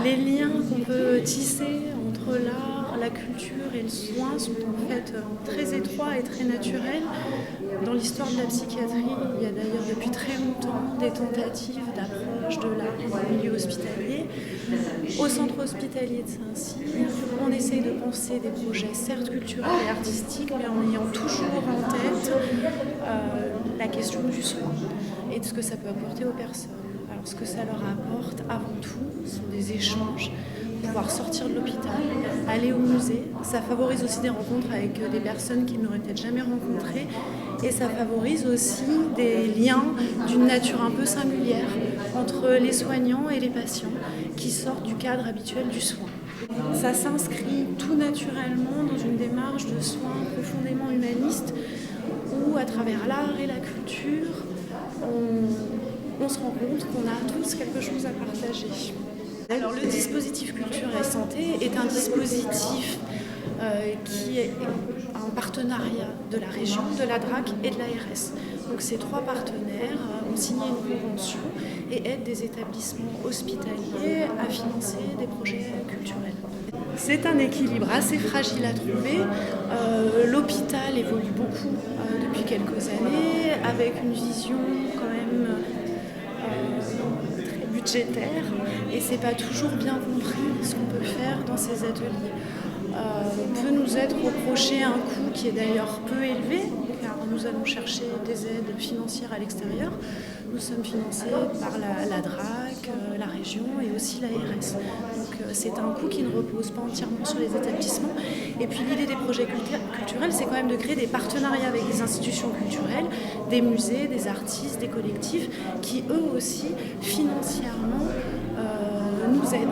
Les liens qu'on peut tisser entre l'art, la culture et le soin sont en fait très étroits et très naturels. Dans l'histoire de la psychiatrie, il y a d'ailleurs depuis très longtemps des tentatives d'approche de l'art dans le milieu hospitalier. Au centre hospitalier de Saint-Cyr, on essaye de penser des projets certes culturels et artistiques, mais en ayant toujours en tête la question du soin et de ce que ça peut apporter aux personnes. Alors ce que ça leur apporte avant tout, ce sont des échanges, pouvoir sortir de l'hôpital, aller au musée. Ça favorise aussi des rencontres avec des personnes qu'ils n'auraient peut-être jamais rencontrées et ça favorise aussi des liens d'une nature un peu singulière entre les soignants et les patients qui sortent du cadre habituel du soin. Ça s'inscrit tout naturellement dans une démarche de soins profondément humaniste où à travers l'art et la culture, on se rend compte qu'on a tous quelque chose à partager. Alors le dispositif Culture et Santé est un dispositif qui est en partenariat de la région, de la DRAC et de l'ARS. Donc ces trois partenaires ont signé une convention et aident des établissements hospitaliers à financer des projets culturels. C'est un équilibre assez fragile à trouver. L'hôpital évolue beaucoup depuis quelques années avec une vision quand même très budgétaire et c'est pas toujours bien compris ce qu'on peut faire dans ces ateliers. Peut nous être reproché un coût qui est d'ailleurs peu élevé, car nous allons chercher des aides financières à l'extérieur. Nous sommes financés par la DRAC, la région et aussi l'ARS. Donc c'est un coût qui ne repose pas entièrement sur les établissements. Et puis l'idée des projets culturels, c'est quand même de créer des partenariats avec des institutions culturelles, des musées, des artistes, des collectifs, qui eux aussi financièrement nous aident